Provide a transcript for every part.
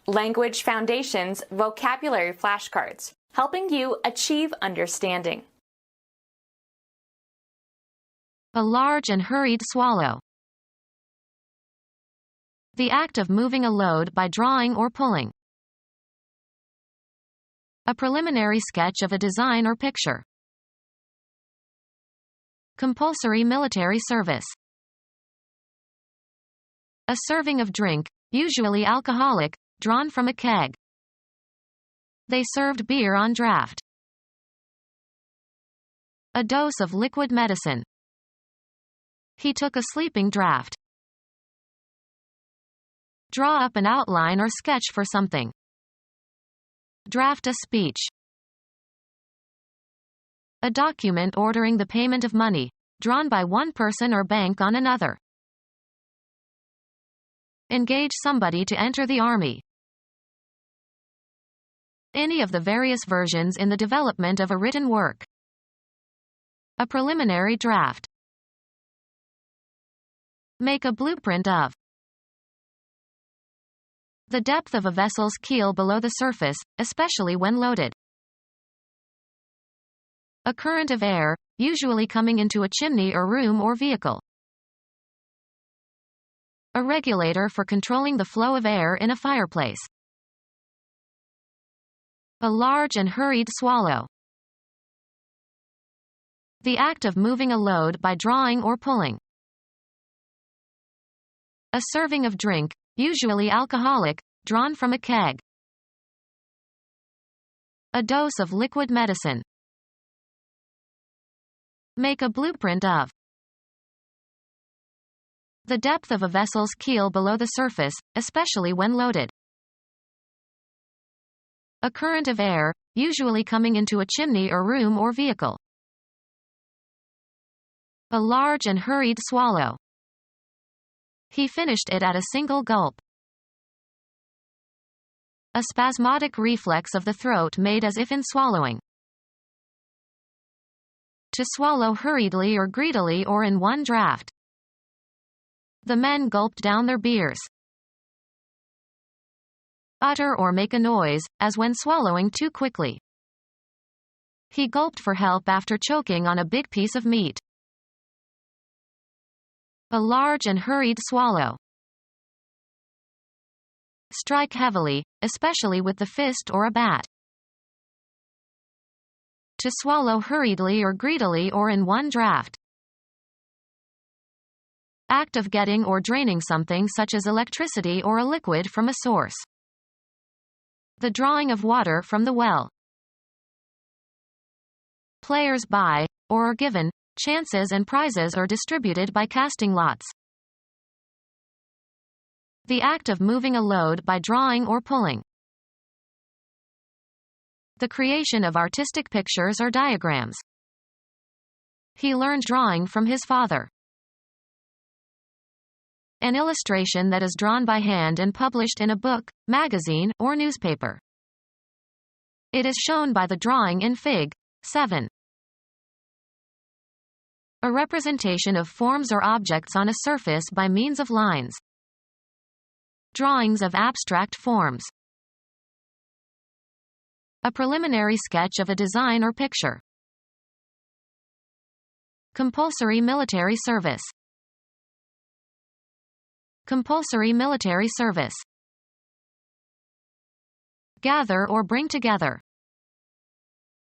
Language Foundations Vocabulary Flashcards, helping you achieve understanding. A large and hurried swallow. The act of moving a load by drawing or pulling. A preliminary sketch of a design or picture. Compulsory military service. A serving of drink, usually alcoholic, drawn from a keg. They served beer on draft. A dose of liquid medicine. He took a sleeping draught. Draw up an outline or sketch for something. Draft a speech. A document ordering the payment of money, drawn by one person or bank on another. Engage somebody to enter the army. Any of the various versions in the development of a written work. A preliminary draft. Make a blueprint of. The depth of a vessel's keel below the surface, especially when loaded. A current of air, usually coming into a chimney or room or vehicle. A regulator for controlling the flow of air in a fireplace. A large and hurried swallow. The act of moving a load by drawing or pulling. A serving of drink, usually alcoholic, drawn from a keg. A dose of liquid medicine. Make a blueprint of. The depth of a vessel's keel below the surface, especially when loaded. A current of air, usually coming into a chimney or room or vehicle. A large and hurried swallow. He finished it at a single gulp. A spasmodic reflex of the throat made as if in swallowing. To swallow hurriedly or greedily or in one draught. The men gulped down their beers. Utter or make a noise, as when swallowing too quickly. He gulped for help after choking on a big piece of meat. A large and hurried swallow. Strike heavily, especially with the fist or a bat. To swallow hurriedly or greedily or in one draught. Act of getting or draining something such as electricity or a liquid from a source. The drawing of water from the well. Players buy, or are given, chances and prizes are distributed by casting lots. The act of moving a load by drawing or pulling. The creation of artistic pictures or diagrams. He learned drawing from his father. An illustration that is drawn by hand and published in a book, magazine, or newspaper. It is shown by the drawing in Fig. 7. A representation of forms or objects on a surface by means of lines. Drawings of abstract forms. A preliminary sketch of a design or picture. Compulsory military service. Compulsory military service. Gather or bring together.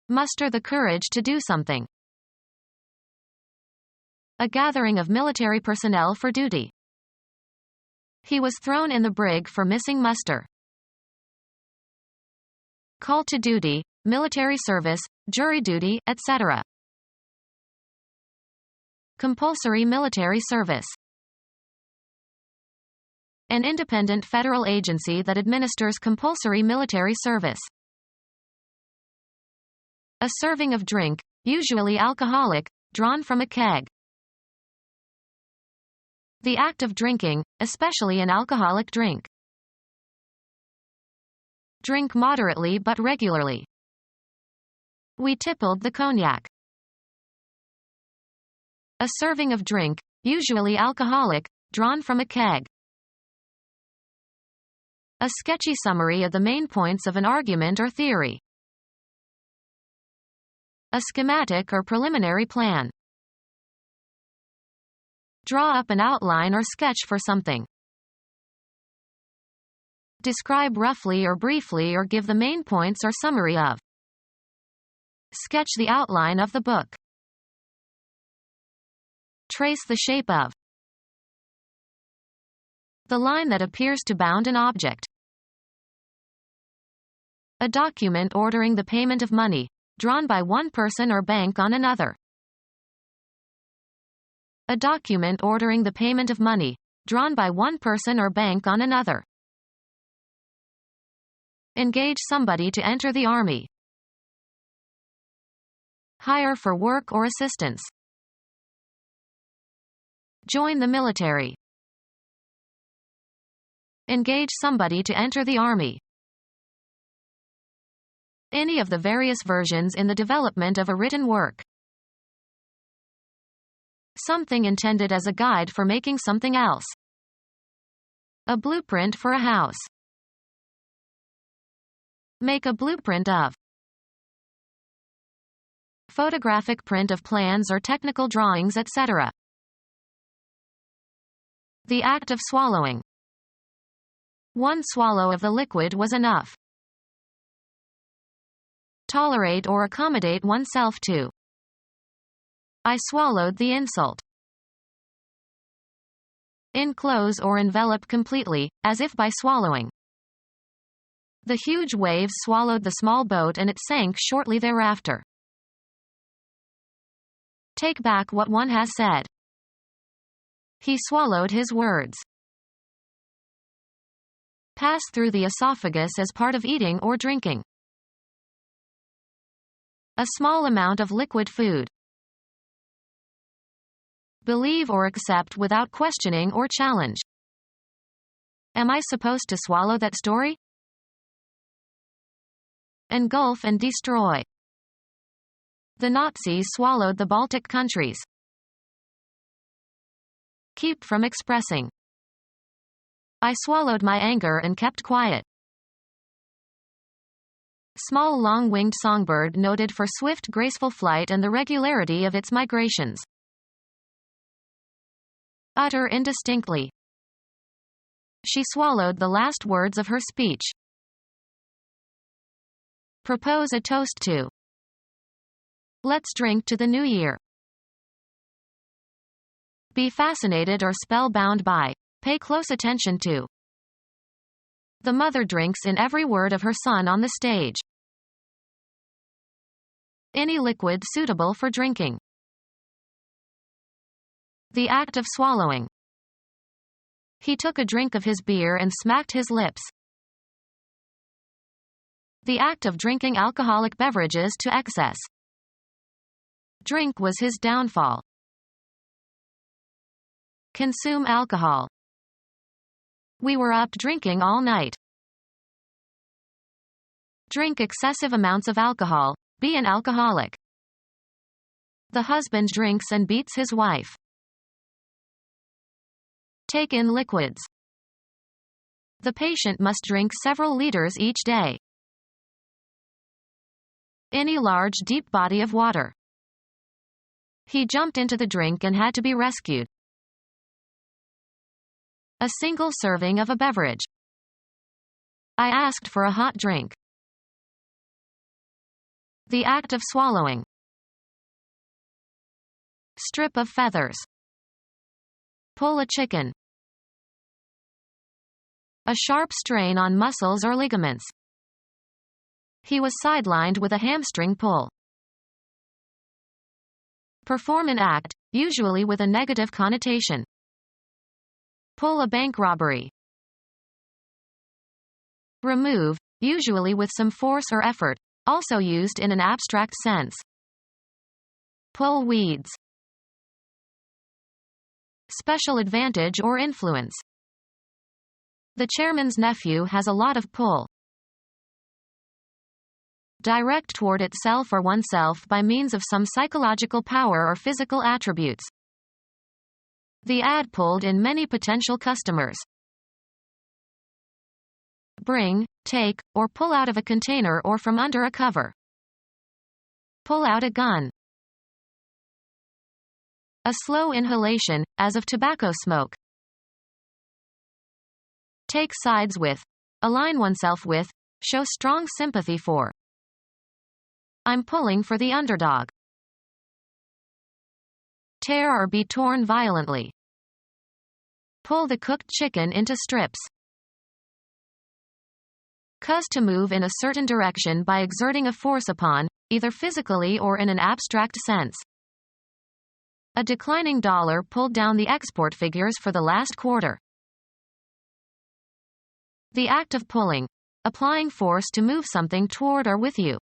Muster the courage to do something. A gathering of military personnel for duty. He was thrown in the brig for missing muster. Call to duty, military service, jury duty, etc. Compulsory military service. An independent federal agency that administers compulsory military service. A serving of drink, usually alcoholic, drawn from a keg. The act of drinking, especially an alcoholic drink. Drink moderately but regularly. We tippled the cognac. A serving of drink, usually alcoholic, drawn from a keg. A sketchy summary of the main points of an argument or theory. A schematic or preliminary plan. Draw up an outline or sketch for something. Describe roughly or briefly or give the main points or summary of. Sketch the outline of the book. Trace the shape of. The line that appears to bound an object. A document ordering the payment of money, drawn by one person or bank on another. A document ordering the payment of money, drawn by one person or bank on another. Engage somebody to enter the army. Hire for work or assistance. Join the military. Engage somebody to enter the army. Any of the various versions in the development of a written work. Something intended as a guide for making something else. A blueprint for a house. Make a blueprint of. Photographic print of plans or technical drawings, etc. The act of swallowing. One swallow of the liquid was enough. Tolerate or accommodate oneself to. I swallowed the insult. Enclose or envelop completely, as if by swallowing. The huge waves swallowed the small boat and it sank shortly thereafter. Take back what one has said. He swallowed his words. Pass through the esophagus as part of eating or drinking. A small amount of liquid food. Believe or accept without questioning or challenge. Am I supposed to swallow that story? Engulf and destroy. The Nazis swallowed the Baltic countries. Keep from expressing. I swallowed my anger and kept quiet. Small long-winged songbird noted for swift graceful flight and the regularity of its migrations. Utter indistinctly. She swallowed the last words of her speech. Propose a toast to. Let's drink to the new year. Be fascinated or spellbound by. Pay close attention to. The mother drinks in every word of her son on the stage. Any liquid suitable for drinking. The act of swallowing. He took a drink of his beer and smacked his lips. The act of drinking alcoholic beverages to excess. Drink was his downfall. Consume alcohol. We were up drinking all night. Drink excessive amounts of alcohol. Be an alcoholic. The husband drinks and beats his wife. Take in liquids. The patient must drink several liters each day. Any large deep body of water. He jumped into the drink and had to be rescued. A single serving of a beverage. I asked for a hot drink. The act of swallowing. Strip of feathers. Pull a chicken. A sharp strain on muscles or ligaments. He was sidelined with a hamstring pull. Perform an act, usually with a negative connotation. Pull a bank robbery. Remove, usually with some force or effort, also used in an abstract sense. Pull weeds. Special advantage or influence. The chairman's nephew has a lot of pull. Direct toward itself or oneself by means of some psychological power or physical attributes. The ad pulled in many potential customers. bring, take, or pull out of a container or from under a cover. Pull out a gun. A slow inhalation, as of tobacco smoke. Take sides with. Align oneself with. Show strong sympathy for. I'm pulling for the underdog. Tear or be torn violently. Pull the cooked chicken into strips. Cause to move in a certain direction by exerting a force upon, either physically or in an abstract sense. A declining dollar pulled down the export figures for the last quarter. The act of pulling. Applying force to move something toward or with you.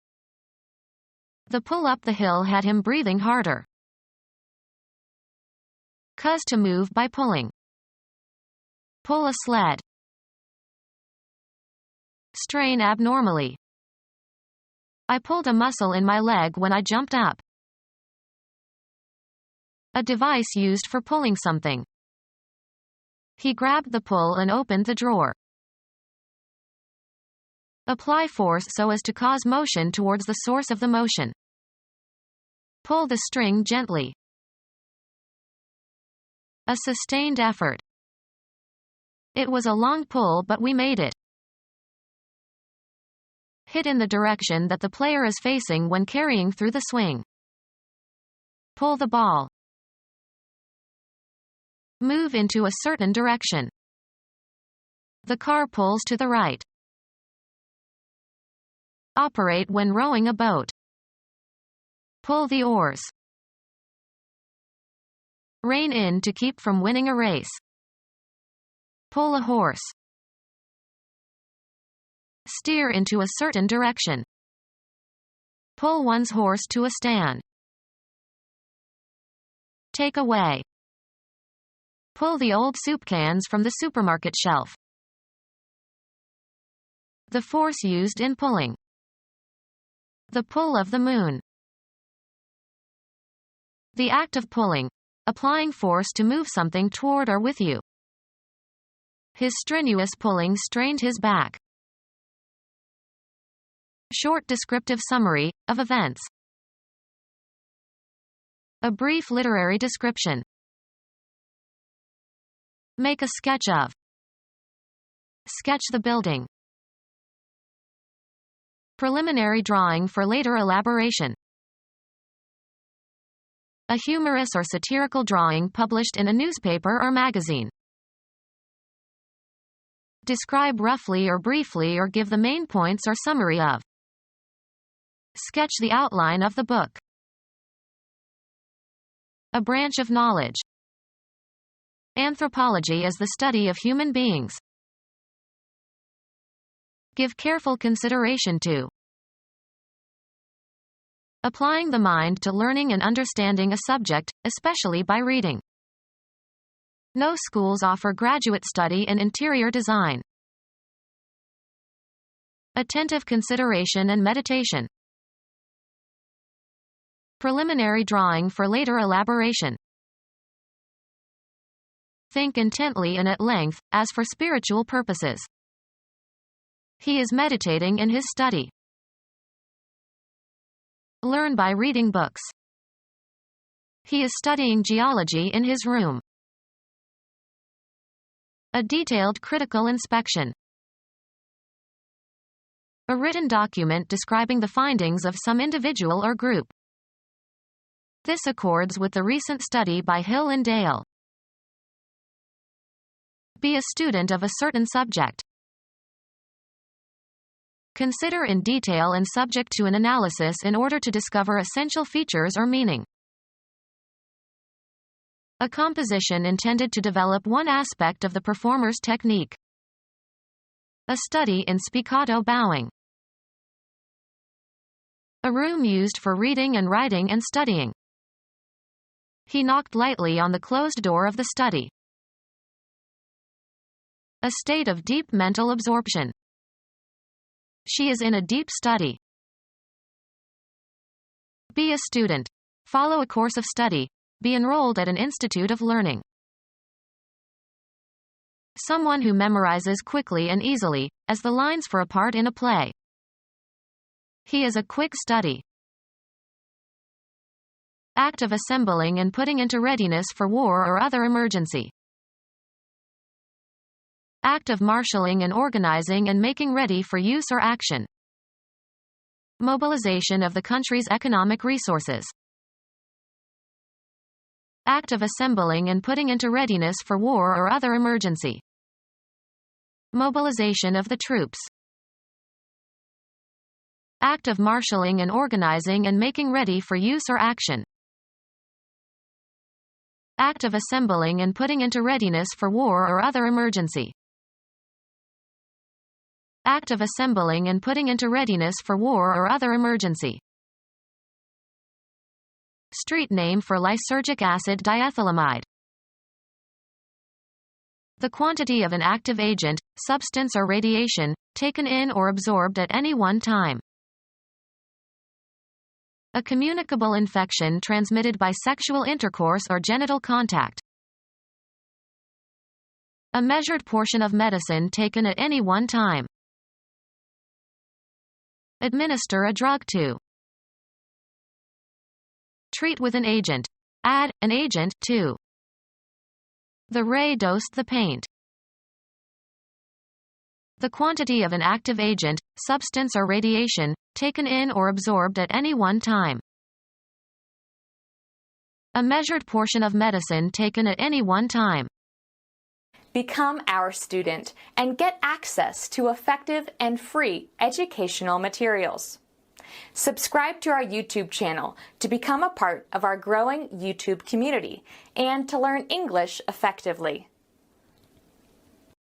The pull up the hill had him breathing harder. Cause to move by pulling. Pull a sled. Strain abnormally. I pulled a muscle in my leg when I jumped up. A device used for pulling something. He grabbed the pull and opened the drawer. Apply force so as to cause motion towards the source of the motion. Pull the string gently. A sustained effort. It was a long pull, but we made it. Hit in the direction that the player is facing when carrying through the swing. Pull the ball. Move into a certain direction. The car pulls to the right. Operate when rowing a boat. Pull the oars. Rein in to keep from winning a race. Pull a horse. Steer into a certain direction. Pull one's horse to a stand. Take away. Pull the old soup cans from the supermarket shelf. The force used in pulling. The pull of the moon. The act of pulling. Applying force to move something toward or with you. His strenuous pulling strained his back. Short descriptive summary of events. A brief literary description. Make a sketch of. Sketch the building. Preliminary drawing for later elaboration. A humorous or satirical drawing published in a newspaper or magazine. Describe roughly or briefly or give the main points or summary of. Sketch the outline of the book. A branch of knowledge. Anthropology is the study of human beings. Give careful consideration to. Applying the mind to learning and understanding a subject, especially by reading. No schools offer graduate study in interior design. Attentive consideration and meditation. Preliminary drawing for later elaboration. Think intently and at length, as for spiritual purposes. He is meditating in his study. Learn by reading books. He is studying geology in his room. A detailed critical inspection. A written document describing the findings of some individual or group. This accords with the recent study by Hill and Dale. Be a student of a certain subject. Consider in detail and subject to an analysis in order to discover essential features or meaning. A composition intended to develop one aspect of the performer's technique. A study in spiccato bowing. A room used for reading and writing and studying. He knocked lightly on the closed door of the study. A state of deep mental absorption. She is in a deep study. Be a student. Follow a course of study. Be enrolled at an institute of learning. someone who memorizes quickly and easily, as the lines for a part in a play. He is a quick study. Act of assembling and putting into readiness for war or other emergency. Act of marshalling and organizing and making ready for use or action. Mobilization of the country's economic resources. Act of assembling and putting into readiness for war or other emergency. Mobilization of the troops. Act of marshalling and organizing and making ready for use or action. Act of assembling and putting into readiness for war or other emergency. Act of assembling and putting into readiness for war or other emergency. Street name for lysergic acid diethylamide. The quantity of an active agent, substance or radiation, taken in or absorbed at any one time. A communicable infection transmitted by sexual intercourse or genital contact. A measured portion of medicine taken at any one time. Administer a drug to. Treat with an agent. Add an agent to. The ray dosed the paint. The quantity of an active agent, substance or radiation, taken in or absorbed at any one time. A measured portion of medicine taken at any one time. Become our student and get access to effective and free educational materials. Subscribe to our YouTube channel to become a part of our growing YouTube community and to learn English effectively.